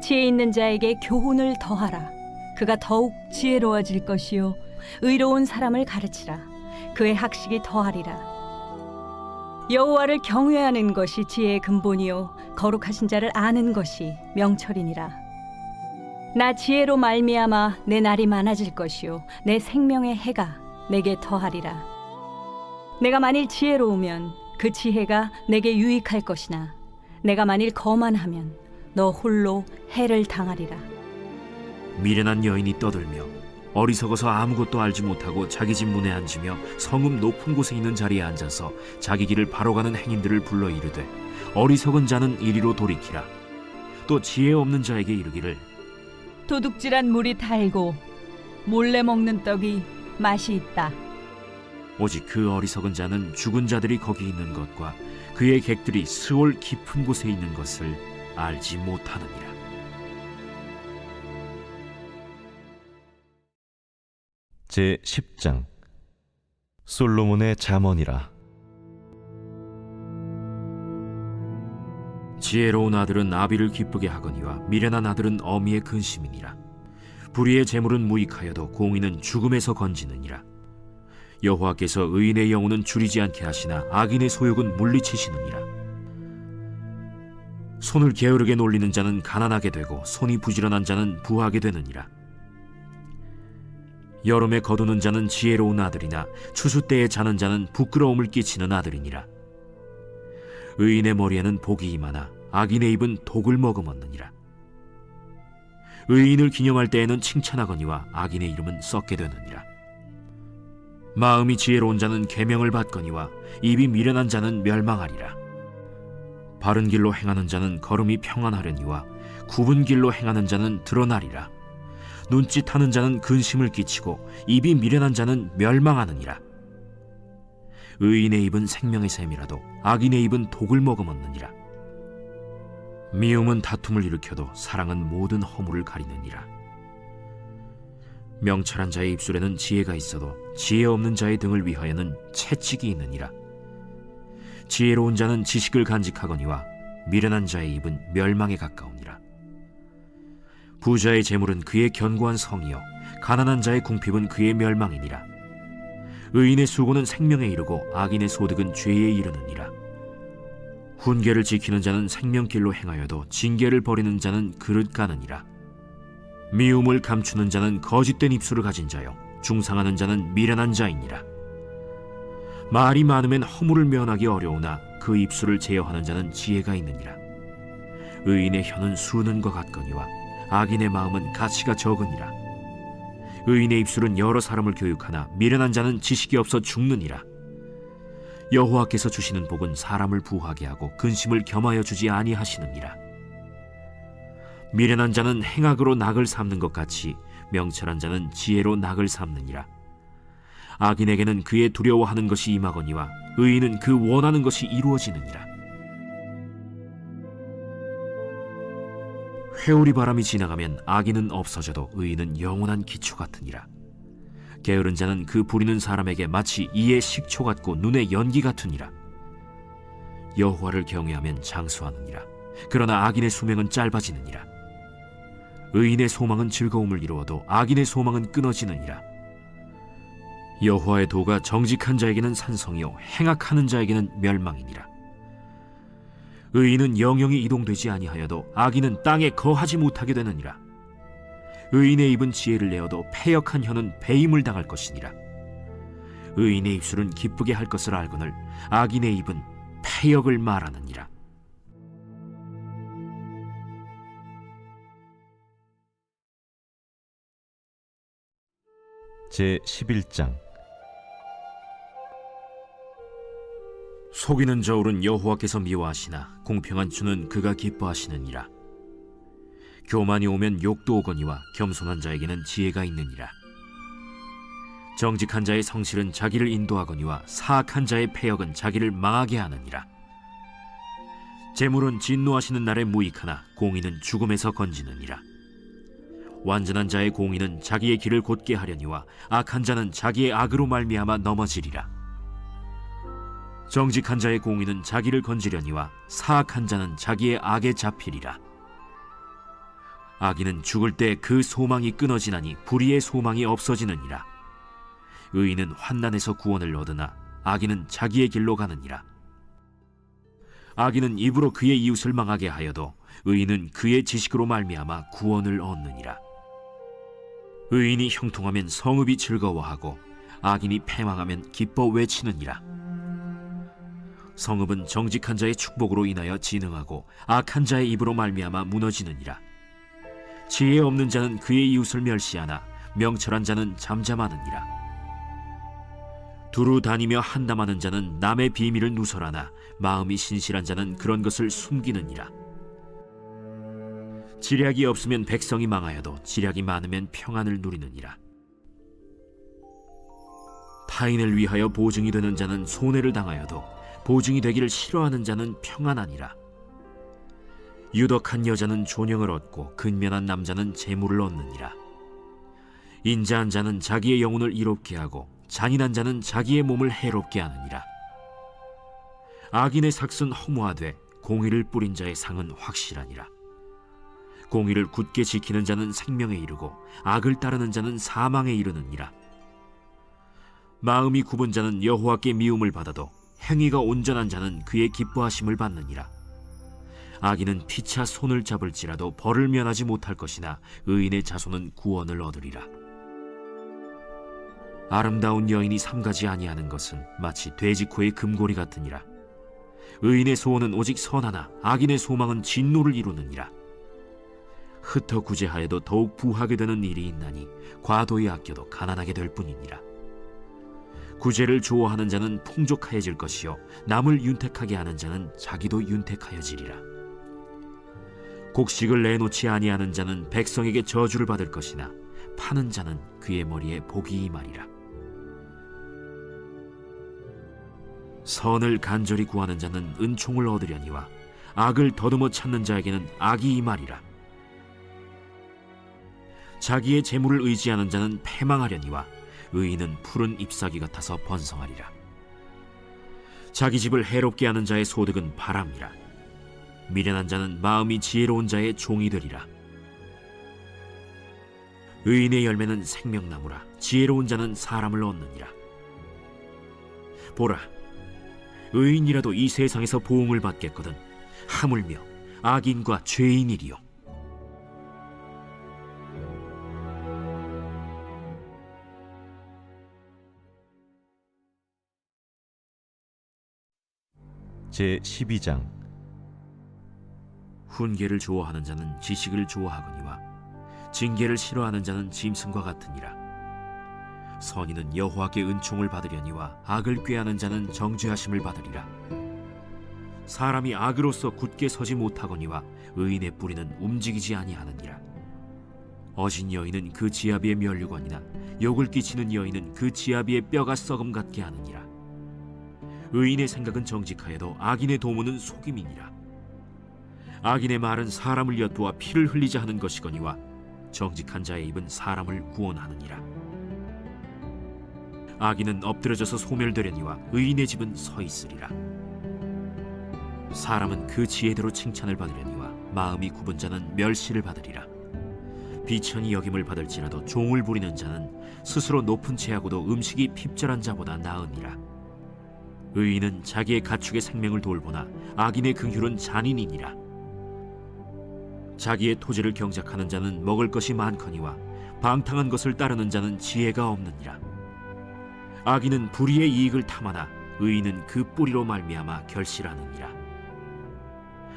지혜 있는 자에게 교훈을 더하라. 그가 더욱 지혜로워질 것이요 의로운 사람을 가르치라. 그의 학식이 더하리라. 여호와를 경외하는 것이 지혜의 근본이요 거룩하신 자를 아는 것이 명철이니라. 나 지혜로 말미암아 내 날이 많아질 것이요 내 생명의 해가 내게 더하리라. 내가 만일 지혜로우면 그 지혜가 내게 유익할 것이나 내가 만일 거만하면 너 홀로 해를 당하리라. 미련한 여인이 떠들며 어리석어서 아무것도 알지 못하고 자기 집 문에 앉으며 성읍 높은 곳에 있는 자리에 앉아서 자기 길을 바로 가는 행인들을 불러 이르되 어리석은 자는 이리로 돌이키라. 또 지혜 없는 자에게 이르기를 도둑질한 물이 달고 몰래 먹는 떡이 맛이 있다. 오직 그 어리석은 자는 죽은 자들이 거기 있는 것과 그의 객들이 스올 깊은 곳에 있는 것을 알지 못하느니라. 제 10장 솔로몬의 잠언이라. 지혜로운 아들은 아비를 기쁘게 하거니와 미련한 아들은 어미의 근심이니라. 불의의 재물은 무익하여도 공의는 죽음에서 건지느니라. 여호와께서 의인의 영혼은 줄이지 않게 하시나 악인의 소욕은 물리치시느니라. 손을 게으르게 놀리는 자는 가난하게 되고 손이 부지런한 자는 부하게 되느니라. 여름에 거두는 자는 지혜로운 아들이나 추수 때에 자는 자는 부끄러움을 끼치는 아들이니라. 의인의 머리에는 복이 임하나 악인의 입은 독을 머금었느니라. 의인을 기념할 때에는 칭찬하거니와 악인의 이름은 썩게 되느니라. 마음이 지혜로운 자는 계명을 받거니와 입이 미련한 자는 멸망하리라. 바른 길로 행하는 자는 걸음이 평안하려니와 굽은 길로 행하는 자는 드러나리라. 눈짓하는 자는 근심을 끼치고 입이 미련한 자는 멸망하느니라. 의인의 입은 생명의 샘이라도 악인의 입은 독을 머금었느니라. 미움은 다툼을 일으켜도 사랑은 모든 허물을 가리느니라. 명철한 자의 입술에는 지혜가 있어도 지혜 없는 자의 등을 위하여는 채찍이 있느니라. 지혜로운 자는 지식을 간직하거니와 미련한 자의 입은 멸망에 가까우니라. 부자의 재물은 그의 견고한 성이요 가난한 자의 궁핍은 그의 멸망이니라. 의인의 수고는 생명에 이르고 악인의 소득은 죄에 이르느니라. 훈계를 지키는 자는 생명길로 행하여도 징계를 버리는 자는 그릇 가느니라. 미움을 감추는 자는 거짓된 입술을 가진 자요 중상하는 자는 미련한 자이니라. 말이 많으면 허물을 면하기 어려우나 그 입술을 제어하는 자는 지혜가 있느니라. 의인의 혀는 수는 것 같거니와 악인의 마음은 가치가 적으니라. 의인의 입술은 여러 사람을 교육하나 미련한 자는 지식이 없어 죽느니라. 여호와께서 주시는 복은 사람을 부하게 하고 근심을 겸하여 주지 아니하시느니라. 미련한 자는 행악으로 낙을 삼는 것 같이 명철한 자는 지혜로 낙을 삼느니라. 악인에게는 그의 두려워하는 것이 임하거니와 의인은 그 원하는 것이 이루어지느니라. 회오리 바람이 지나가면 악인은 없어져도 의인은 영원한 기초 같으니라. 게으른 자는 그 부리는 사람에게 마치 이의 식초 같고 눈의 연기 같으니라. 여호와를 경외하면 장수하느니라. 그러나 악인의 수명은 짧아지느니라. 의인의 소망은 즐거움을 이루어도 악인의 소망은 끊어지느니라. 여호와의 도가 정직한 자에게는 산성이요 행악하는 자에게는 멸망이니라. 의인은 영영이 이동되지 아니하여도 악인은 땅에 거하지 못하게 되느니라. 의인의 입은 지혜를 내어도 패역한 혀는 배임을 당할 것이니라. 의인의 입술은 기쁘게 할 것을 알거늘 악인의 입은 패역을 말하느니라. 제 11장 속이는 저울은 여호와께서 미워하시나 공평한 주는 그가 기뻐하시느니라. 교만이 오면 욕도 오거니와 겸손한 자에게는 지혜가 있느니라. 정직한 자의 성실은 자기를 인도하거니와 사악한 자의 패역은 자기를 망하게 하느니라. 재물은 진노하시는 날에 무익하나 공의는 죽음에서 건지느니라. 완전한 자의 공의는 자기의 길을 곧게 하려니와 악한 자는 자기의 악으로 말미암아 넘어지리라. 정직한 자의 공의는 자기를 건지려니와 사악한 자는 자기의 악에 잡히리라. 악인은 죽을 때 그 소망이 끊어지나니 불의의 소망이 없어지느니라. 의인은 환난에서 구원을 얻으나 악인은 자기의 길로 가느니라. 악인은 입으로 그의 이웃을 망하게 하여도 의인은 그의 지식으로 말미암아 구원을 얻느니라. 의인이 형통하면 성읍이 즐거워하고 악인이 패망하면 기뻐 외치느니라. 성읍은 정직한 자의 축복으로 인하여 진흥하고 악한 자의 입으로 말미암아 무너지느니라. 지혜 없는 자는 그의 이웃을 멸시하나 명철한 자는 잠잠하느니라. 두루 다니며 한담하는 자는 남의 비밀을 누설하나 마음이 신실한 자는 그런 것을 숨기느니라. 지략이 없으면 백성이 망하여도 지략이 많으면 평안을 누리느니라. 타인을 위하여 보증이 되는 자는 손해를 당하여도 보증이 되기를 싫어하는 자는 평안하니라. 유덕한 여자는 존영을 얻고 근면한 남자는 재물을 얻느니라. 인자한 자는 자기의 영혼을 이롭게 하고 잔인한 자는 자기의 몸을 해롭게 하느니라. 악인의 삭은 허무하되 공의를 뿌린 자의 상은 확실하니라. 공의를 굳게 지키는 자는 생명에 이르고 악을 따르는 자는 사망에 이르느니라. 마음이 굽은 자는 여호와께 미움을 받아도 행위가 온전한 자는 그의 기뻐하심을 받느니라. 악인은 피차 손을 잡을지라도 벌을 면하지 못할 것이나 의인의 자손은 구원을 얻으리라. 아름다운 여인이 삼가지 아니하는 것은 마치 돼지코의 금고리 같으니라. 의인의 소원은 오직 선하나 악인의 소망은 진노를 이루느니라. 흩어 구제하여도 더욱 부하게 되는 일이 있나니 과도히 아껴도 가난하게 될 뿐이니라. 구제를 좋아하는 자는 풍족하여질 것이요 남을 윤택하게 하는 자는 자기도 윤택하여지리라. 곡식을 내놓지 아니하는 자는 백성에게 저주를 받을 것이나 파는 자는 그의 머리에 복이 임하리라. 선을 간절히 구하는 자는 은총을 얻으려니와 악을 더듬어 찾는 자에게는 악이 임하리라. 자기의 재물을 의지하는 자는 패망하려니와 의인은 푸른 잎사귀 같아서 번성하리라. 자기 집을 해롭게 하는 자의 소득은 바람이라. 미련한 자는 마음이 지혜로운 자의 종이 되리라. 의인의 열매는 생명나무라. 지혜로운 자는 사람을 얻느니라. 보라, 의인이라도 이 세상에서 보응을 받겠거든 하물며 악인과 죄인이리요. 제 12장. 훈계를 좋아하는 자는 지식을 좋아하거니와 징계를 싫어하는 자는 짐승과 같으니라. 선인은 여호와께 은총을 받으려니와 악을 꾀하는 자는 정죄하심을 받으리라. 사람이 악으로서 굳게 서지 못하거니와 의인의 뿌리는 움직이지 아니하느니라. 어진 여인은 그 지아비의 면류관이나 욕을 끼치는 여인은 그 지아비의 뼈가 썩음 같게 하느니라. 의인의 생각은 정직하여도 악인의 도모는 속임이니라. 악인의 말은 사람을 엿보아 피를 흘리자 하는 것이거니와 정직한 자의 입은 사람을 구원하느니라. 악인은 엎드려져서 소멸되려니와 의인의 집은 서 있으리라. 사람은 그 지혜대로 칭찬을 받으려니와 마음이 굽은 자는 멸시를 받으리라. 비천히 여김을 받을지라도 종을 부리는 자는 스스로 높은 채하고도 음식이 핍절한 자보다 나으니라. 의인은 자기의 가축의 생명을 돌보나 악인의 긍휼은 잔인이니라. 자기의 토지를 경작하는 자는 먹을 것이 많거니와 방탕한 것을 따르는 자는 지혜가 없느니라. 악인은 불의의 이익을 탐하나 의인은 그 뿌리로 말미암아 결실하느니라.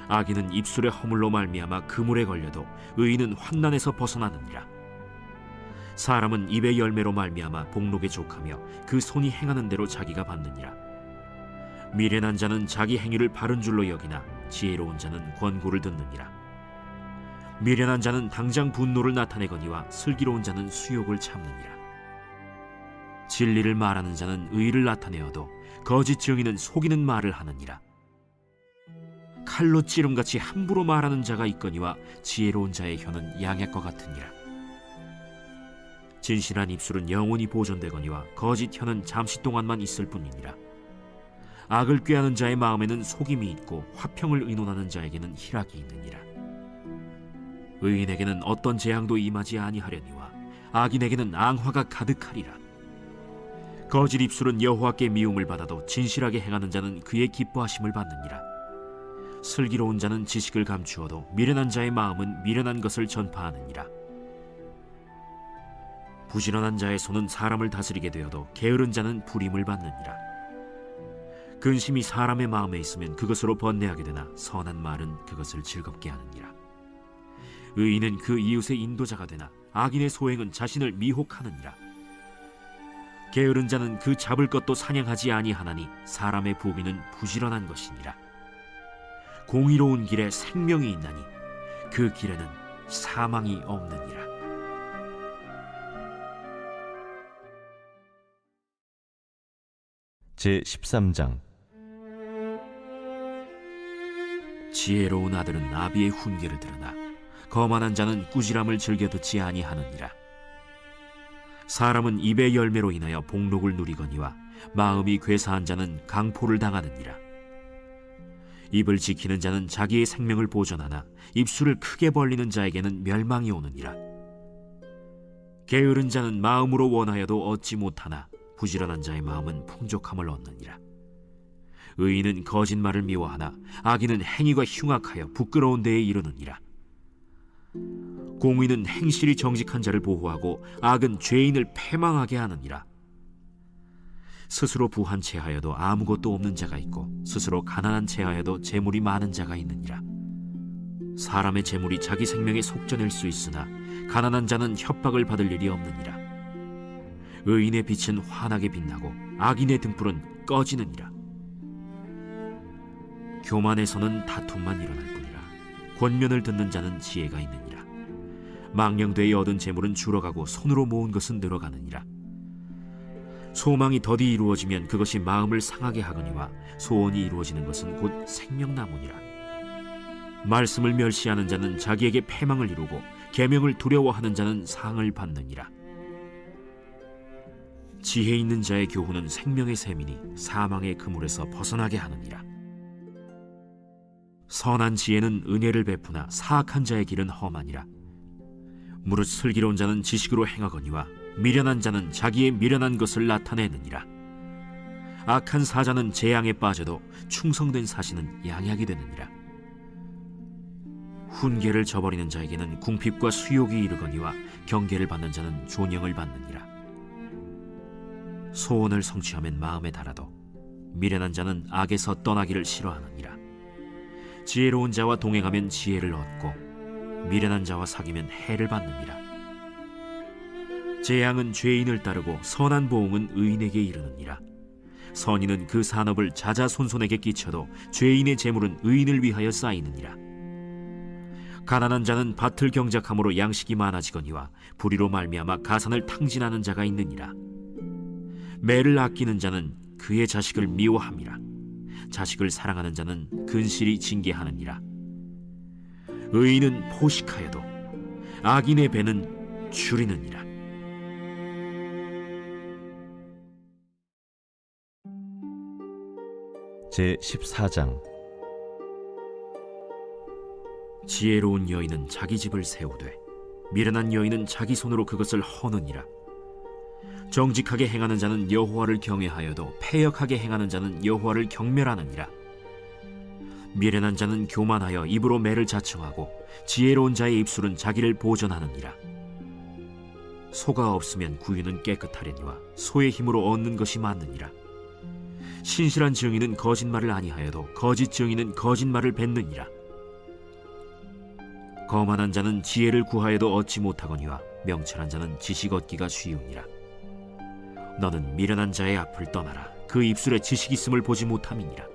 악인은 입술의 허물로 말미암아 그물에 걸려도 의인은 환난에서 벗어나느니라. 사람은 입의 열매로 말미암아 복록에 족하며 그 손이 행하는 대로 자기가 받느니라. 미련한 자는 자기 행위를 바른 줄로 여기나 지혜로운 자는 권고를 듣느니라. 미련한 자는 당장 분노를 나타내거니와 슬기로운 자는 수욕을 참느니라. 진리를 말하는 자는 의를 나타내어도 거짓 증인은 속이는 말을 하느니라. 칼로 찌름같이 함부로 말하는 자가 있거니와 지혜로운 자의 혀는 양약과 같으니라. 진실한 입술은 영원히 보존되거니와 거짓 혀는 잠시 동안만 있을 뿐이니라. 악을 꾀하는 자의 마음에는 속임이 있고 화평을 의논하는 자에게는 희락이 있느니라. 의인에게는 어떤 재앙도 임하지 아니하려니와 악인에게는 앙화가 가득하리라. 거짓 입술은 여호와께 미움을 받아도 진실하게 행하는 자는 그의 기뻐하심을 받느니라. 슬기로운 자는 지식을 감추어도 미련한 자의 마음은 미련한 것을 전파하느니라. 부지런한 자의 손은 사람을 다스리게 되어도 게으른 자는 불임을 받느니라. 근심이 사람의 마음에 있으면 그것으로 번뇌하게 되나 선한 말은 그것을 즐겁게 하느니라. 의인은 그 이웃의 인도자가 되나 악인의 소행은 자신을 미혹하느니라. 게으른 자는 그 잡을 것도 사냥하지 아니하나니 사람의 부귀는 부지런한 것이니라. 공의로운 길에 생명이 있나니 그 길에는 사망이 없느니라. 제13장. 지혜로운 아들은 아비의 훈계를 들으나 거만한 자는 꾸지람을 즐겨 듣지 아니하느니라. 사람은 입의 열매로 인하여 복록을 누리거니와 마음이 괴사한 자는 강포를 당하느니라. 입을 지키는 자는 자기의 생명을 보존하나 입술을 크게 벌리는 자에게는 멸망이 오느니라. 게으른 자는 마음으로 원하여도 얻지 못하나 부지런한 자의 마음은 풍족함을 얻느니라. 의인은 거짓말을 미워하나 악인은 행위가 흉악하여 부끄러운 데에 이르느니라. 공의는 행실이 정직한 자를 보호하고 악은 죄인을 패망하게 하느니라. 스스로 부한 채하여도 아무것도 없는 자가 있고 스스로 가난한 채하여도 재물이 많은 자가 있느니라. 사람의 재물이 자기 생명에 속전일 수 있으나 가난한 자는 협박을 받을 일이 없느니라. 의인의 빛은 환하게 빛나고 악인의 등불은 꺼지느니라. 교만에서는 다툼만 일어날 뿐이라. 권면을 듣는 자는 지혜가 있느니라. 망령되이 얻은 재물은 줄어가고 손으로 모은 것은 늘어가느니라. 소망이 더디 이루어지면 그것이 마음을 상하게 하거니와 소원이 이루어지는 것은 곧 생명나무니라. 말씀을 멸시하는 자는 자기에게 패망을 이루고 계명을 두려워하는 자는 상을 받느니라. 지혜 있는 자의 교훈은 생명의 샘이니 사망의 그물에서 벗어나게 하느니라. 선한 지혜는 은혜를 베푸나 사악한 자의 길은 험하니라. 무릇 슬기로운 자는 지식으로 행하거니와 미련한 자는 자기의 미련한 것을 나타내느니라. 악한 사자는 재앙에 빠져도 충성된 사신은 양약이 되느니라. 훈계를 저버리는 자에게는 궁핍과 수욕이 이르거니와 경계를 받는 자는 존영을 받느니라. 소원을 성취하면 마음에 달아도 미련한 자는 악에서 떠나기를 싫어하느니라. 지혜로운 자와 동행하면 지혜를 얻고 미련한 자와 사귀면 해를 받느니라. 재앙은 죄인을 따르고 선한 보응은 의인에게 이르느니라. 선인은 그 산업을 자자손손에게 끼쳐도 죄인의 재물은 의인을 위하여 쌓이느니라. 가난한 자는 밭을 경작함으로 양식이 많아지거니와 불의로 말미암아 가산을 탕진하는 자가 있느니라. 매를 아끼는 자는 그의 자식을 미워함이라. 자식을 사랑하는 자는 근실이 징계하느니라. 의인은 포식하여도 악인의 배는 줄이느니라. 제14장. 지혜로운 여인은 자기 집을 세우되 미련한 여인은 자기 손으로 그것을 허느니라. 정직하게 행하는 자는 여호와를 경외하여도 패역하게 행하는 자는 여호와를 경멸하느니라. 미련한 자는 교만하여 입으로 매를 자청하고 지혜로운 자의 입술은 자기를 보전하느니라. 소가 없으면 구유는 깨끗하려니와 소의 힘으로 얻는 것이 많느니라. 신실한 증인은 거짓말을 아니하여도 거짓 증인은 거짓말을 뱉느니라. 거만한 자는 지혜를 구하여도 얻지 못하거니와 명철한 자는 지식 얻기가 쉬우니라. 너는 미련한 자의 앞을 떠나라. 그 입술에 지식 있음을 보지 못함이니라.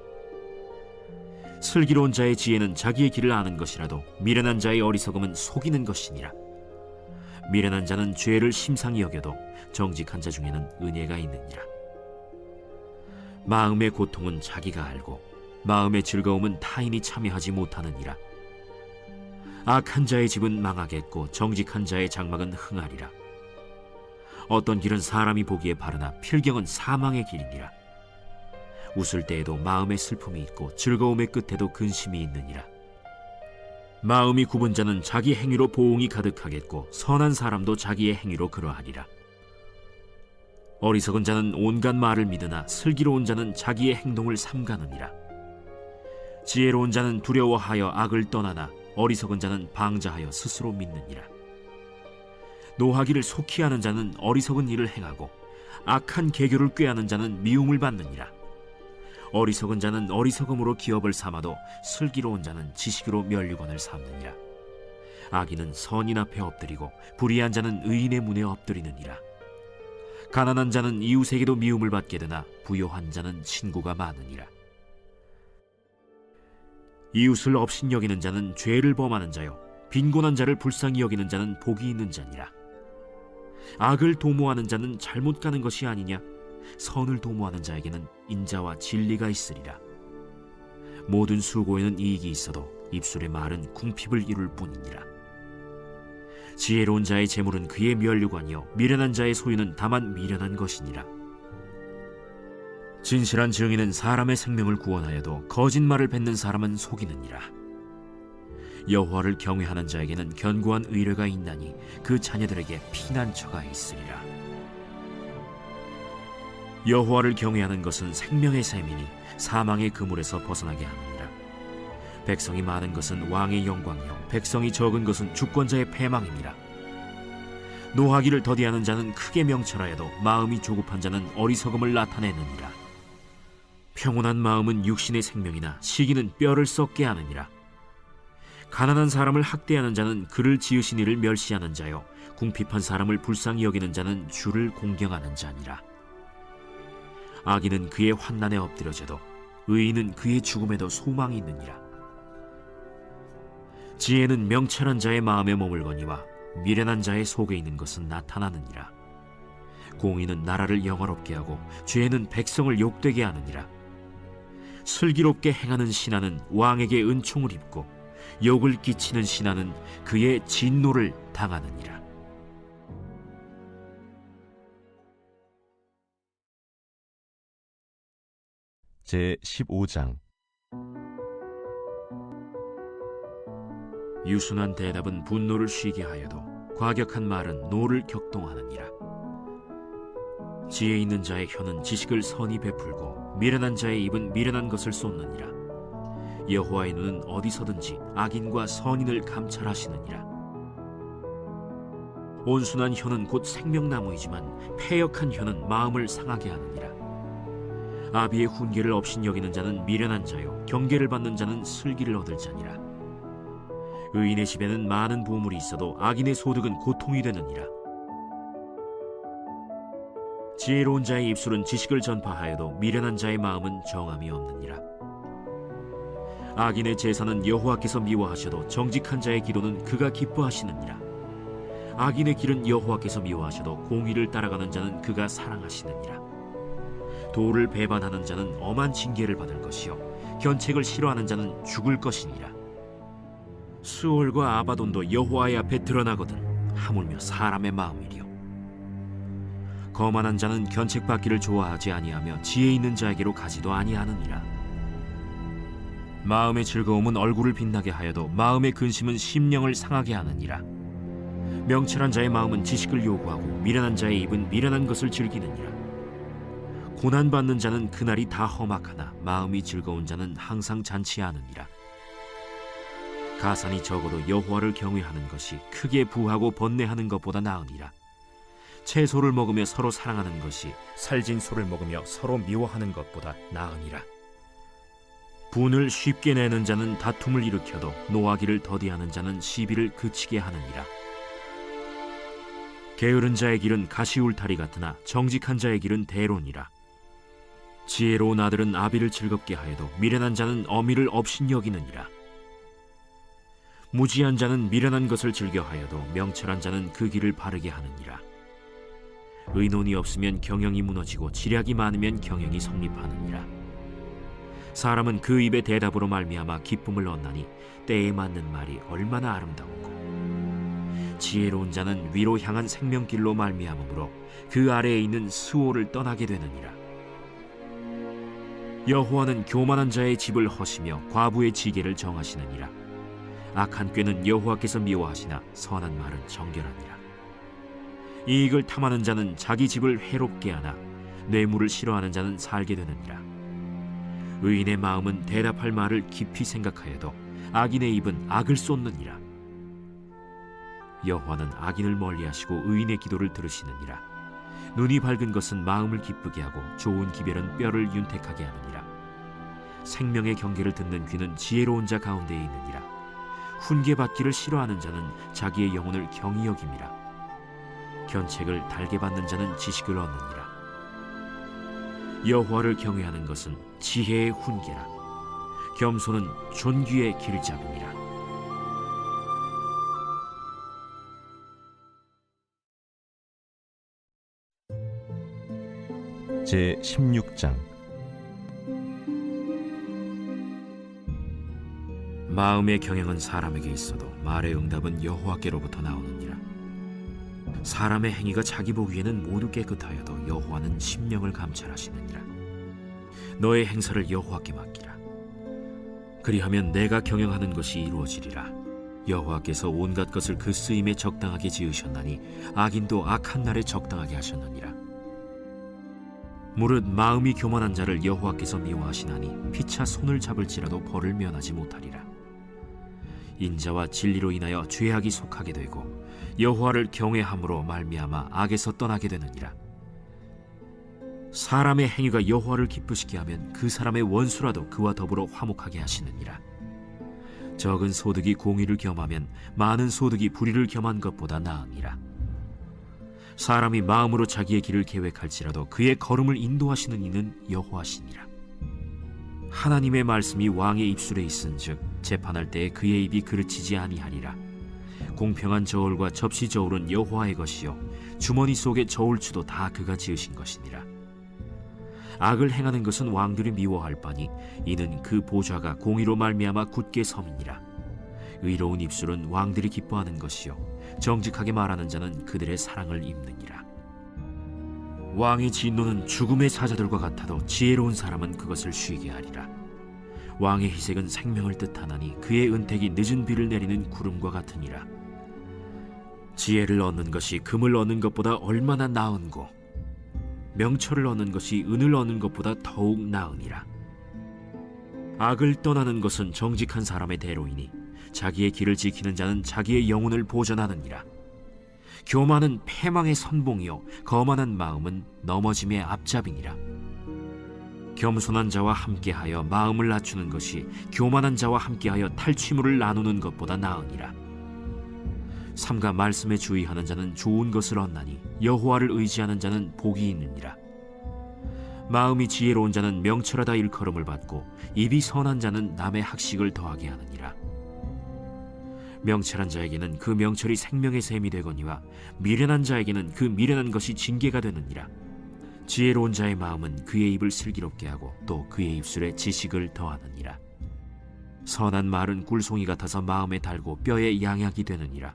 슬기로운 자의 지혜는 자기의 길을 아는 것이라도 미련한 자의 어리석음은 속이는 것이니라. 미련한 자는 죄를 심상히 여겨도 정직한 자 중에는 은혜가 있느니라. 마음의 고통은 자기가 알고 마음의 즐거움은 타인이 참여하지 못하느니라. 악한 자의 집은 망하겠고 정직한 자의 장막은 흥하리라. 어떤 길은 사람이 보기에 바르나 필경은 사망의 길이니라. 웃을 때에도 마음의 슬픔이 있고 즐거움의 끝에도 근심이 있느니라. 마음이 굽은 자는 자기 행위로 보응이 가득하겠고 선한 사람도 자기의 행위로 그러하리라. 어리석은 자는 온갖 말을 믿으나 슬기로운 자는 자기의 행동을 삼가느니라. 지혜로운 자는 두려워하여 악을 떠나나 어리석은 자는 방자하여 스스로 믿느니라. 노하기를 속히 하는 자는 어리석은 일을 행하고 악한 계교를 꾀하는 자는 미움을 받느니라. 어리석은 자는 어리석음으로 기업을 삼아도 슬기로운 자는 지식으로 면류관을 삼느니라. 악인은 선인 앞에 엎드리고 불의한 자는 의인의 문에 엎드리느니라. 가난한 자는 이웃에게도 미움을 받게 되나 부요한 자는 친구가 많으니라. 이웃을 업신여기는 자는 죄를 범하는 자요 빈곤한 자를 불쌍히 여기는 자는 복이 있는 자니라. 악을 도모하는 자는 잘못 가는 것이 아니냐? 선을 도모하는 자에게는 인자와 진리가 있으리라. 모든 수고에는 이익이 있어도 입술의 말은 궁핍을 이룰 뿐이니라. 지혜로운 자의 재물은 그의 면류관이요 미련한 자의 소유는 다만 미련한 것이니라. 진실한 증인은 사람의 생명을 구원하여도 거짓말을 뱉는 사람은 속이느니라. 여호와를 경외하는 자에게는 견고한 의뢰가 있나니 그 자녀들에게 피난처가 있으리라. 여호와를 경외하는 것은 생명의 샘이니 사망의 그물에서 벗어나게 하느니라. 백성이 많은 것은 왕의 영광이요 백성이 적은 것은 주권자의 패망이니라. 노하기를 더디하는 자는 크게 명철하여도 마음이 조급한 자는 어리석음을 나타내느니라. 평온한 마음은 육신의 생명이나 시기는 뼈를 썩게 하느니라. 가난한 사람을 학대하는 자는 그를 지으신 이를 멸시하는 자요 궁핍한 사람을 불쌍히 여기는 자는 주를 공경하는 자니라. 악인은 그의 환난에 엎드려져도 의인은 그의 죽음에도 소망이 있느니라. 지혜는 명철한 자의 마음에 머물거니와 미련한 자의 속에 있는 것은 나타나느니라. 공의는 나라를 영화롭게 하고 죄는 백성을 욕되게 하느니라. 슬기롭게 행하는 신하는 왕에게 은총을 입고 욕을 끼치는 신하는 그의 진노를 당하느니라. 제15장 유순한 대답은 분노를 쉬게 하여도 과격한 말은 노를 격동하느니라. 지혜 있는 자의 혀는 지식을 선히 베풀고 미련한 자의 입은 미련한 것을 쏟느니라. 여호와의 눈은 어디서든지 악인과 선인을 감찰하시느니라. 온순한 혀는 곧 생명나무이지만 패역한 혀는 마음을 상하게 하느니라. 아비의 훈계를 업신여기는 자는 미련한 자요 경계를 받는 자는 슬기를 얻을 자니라. 의인의 집에는 많은 보물이 있어도 악인의 소득은 고통이 되느니라. 지혜로운 자의 입술은 지식을 전파하여도 미련한 자의 마음은 정함이 없느니라. 악인의 제사는 여호와께서 미워하셔도 정직한 자의 기도는 그가 기뻐하시느니라. 악인의 길은 여호와께서 미워하셔도 공의를 따라가는 자는 그가 사랑하시느니라. 도를 배반하는 자는 엄한 징계를 받을 것이요 견책을 싫어하는 자는 죽을 것이니라. 수올과 아바돈도 여호와의 앞에 드러나거든 하물며 사람의 마음이리요. 거만한 자는 견책받기를 좋아하지 아니하며 지혜 있는 자에게로 가지도 아니하느니라. 마음의 즐거움은 얼굴을 빛나게 하여도 마음의 근심은 심령을 상하게 하느니라. 명철한 자의 마음은 지식을 요구하고 미련한 자의 입은 미련한 것을 즐기느니라. 고난받는 자는 그날이 다 험악하나 마음이 즐거운 자는 항상 잔치하느니라. 가산이 적어도 여호와를 경외하는 것이 크게 부하고 번뇌하는 것보다 나으니라. 채소를 먹으며 서로 사랑하는 것이 살진 소를 먹으며 서로 미워하는 것보다 나으니라. 분을 쉽게 내는 자는 다툼을 일으켜도 노하기를 더디하는 자는 시비를 그치게 하느니라. 게으른 자의 길은 가시울타리 같으나 정직한 자의 길은 대론이라. 지혜로운 아들은 아비를 즐겁게 하여도 미련한 자는 어미를 업신여기느니라. 무지한 자는 미련한 것을 즐겨하여도 명철한 자는 그 길을 바르게 하느니라. 의논이 없으면 경영이 무너지고 지략이 많으면 경영이 성립하느니라. 사람은 그 입의 대답으로 말미암아 기쁨을 얻나니 때에 맞는 말이 얼마나 아름다운고. 지혜로운 자는 위로 향한 생명길로 말미암으므로 그 아래에 있는 스오를 떠나게 되느니라. 여호와는 교만한 자의 집을 허시며 과부의 지게를 정하시느니라. 악한 꾀는 여호와께서 미워하시나 선한 말은 정결하니라. 이익을 탐하는 자는 자기 집을 해롭게 하나 뇌물을 싫어하는 자는 살게 되느니라. 의인의 마음은 대답할 말을 깊이 생각하여도 악인의 입은 악을 쏟느니라. 여호와는 악인을 멀리하시고 의인의 기도를 들으시느니라. 눈이 밝은 것은 마음을 기쁘게 하고 좋은 기별은 뼈를 윤택하게 하느니라. 생명의 경계를 듣는 귀는 지혜로운 자 가운데에 있느니라. 훈계받기를 싫어하는 자는 자기의 영혼을 경히 여김이라. 견책을 달게 받는 자는 지식을 얻느니라. 여호와를 경외하는 것은 지혜의 훈계라. 겸손은 존귀의 길잡음이라. 제 16장. 마음의 경영은 사람에게 있어도 말의 응답은 여호와께로부터 나오느니라. 사람의 행위가 자기 보기에는 모두 깨끗하여도 여호와는 심령을 감찰하시느니라. 너의 행사를 여호와께 맡기라. 그리하면 내가 경영하는 것이 이루어지리라. 여호와께서 온갖 것을 그 쓰임에 적당하게 지으셨나니 악인도 악한 날에 적당하게 하셨느니라. 무릇 마음이 교만한 자를 여호와께서 미워하시나니 피차 손을 잡을지라도 벌을 면하지 못하리라. 인자와 진리로 인하여 죄악이 속하게 되고 여호와를 경외함으로 말미암아 악에서 떠나게 되느니라. 사람의 행위가 여호와를 기쁘시게 하면 그 사람의 원수라도 그와 더불어 화목하게 하시느니라. 적은 소득이 공의를 겸하면 많은 소득이 불의를 겸한 것보다 나으니라. 사람이 마음으로 자기의 길을 계획할지라도 그의 걸음을 인도하시는 이는 여호와시니라. 하나님의 말씀이 왕의 입술에 있은즉 재판할 때에 그의 입이 그르치지 아니하리라. 공평한 저울과 접시 저울은 여호와의 것이요 주머니 속의 저울추도 다 그가 지으신 것이니라. 악을 행하는 것은 왕들이 미워할 바니 이는 그 보좌가 공의로 말미암아 굳게 섬이니라. 의로운 입술은 왕들이 기뻐하는 것이요 정직하게 말하는 자는 그들의 사랑을 입느니라. 왕의 진노는 죽음의 사자들과 같아도 지혜로운 사람은 그것을 쉬게 하리라. 왕의 희색은 생명을 뜻하나니 그의 은택이 늦은 비를 내리는 구름과 같으니라. 지혜를 얻는 것이 금을 얻는 것보다 얼마나 나은고 명철을 얻는 것이 은을 얻는 것보다 더욱 나으니라. 악을 떠나는 것은 정직한 사람의 대로이니 자기의 길을 지키는 자는 자기의 영혼을 보전하느니라. 교만은 패망의 선봉이요 거만한 마음은 넘어짐의 앞잡이니라. 겸손한 자와 함께하여 마음을 낮추는 것이 교만한 자와 함께하여 탈취물을 나누는 것보다 나으니라. 삼가 말씀에 주의하는 자는 좋은 것을 얻나니 여호와를 의지하는 자는 복이 있느니라. 마음이 지혜로운 자는 명철하다 일컬음을 받고 입이 선한 자는 남의 학식을 더하게 하느니라. 명철한 자에게는 그 명철이 생명의 샘이 되거니와 미련한 자에게는 그 미련한 것이 징계가 되느니라. 지혜로운 자의 마음은 그의 입을 슬기롭게 하고 또 그의 입술에 지식을 더하느니라. 선한 말은 꿀송이 같아서 마음에 달고 뼈에 양약이 되느니라.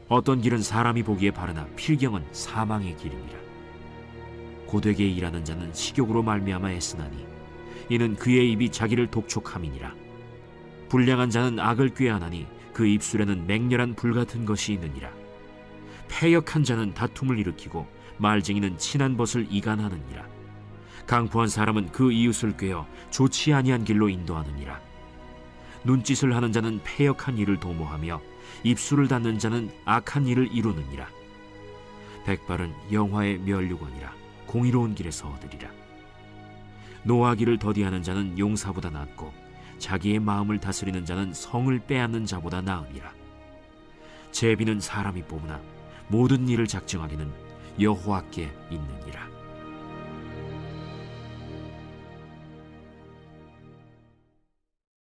어떤 길은 사람이 보기에 바르나 필경은 사망의 길이니라. 고되게 일하는 자는 식욕으로 말미암아 애쓰나니 이는 그의 입이 자기를 독촉함이니라. 불량한 자는 악을 꾀하나니 그 입술에는 맹렬한 불 같은 것이 있느니라. 패역한 자는 다툼을 일으키고 말쟁이는 친한 벗을 이간하느니라. 강포한 사람은 그 이웃을 꾀어 좋지 아니한 길로 인도하느니라. 눈짓을 하는 자는 패역한 일을 도모하며 입술을 닫는 자는 악한 일을 이루느니라. 백발은 영화의 면류관이라 공의로운 길에서 얻으리라. 노하기를 더디하는 자는 용사보다 낫고 자기의 마음을 다스리는 자는 성을 빼앗는 자보다 나으니라. 제비는 사람이 뽑으나 모든 일을 작정하기는 여호와께 있느니라.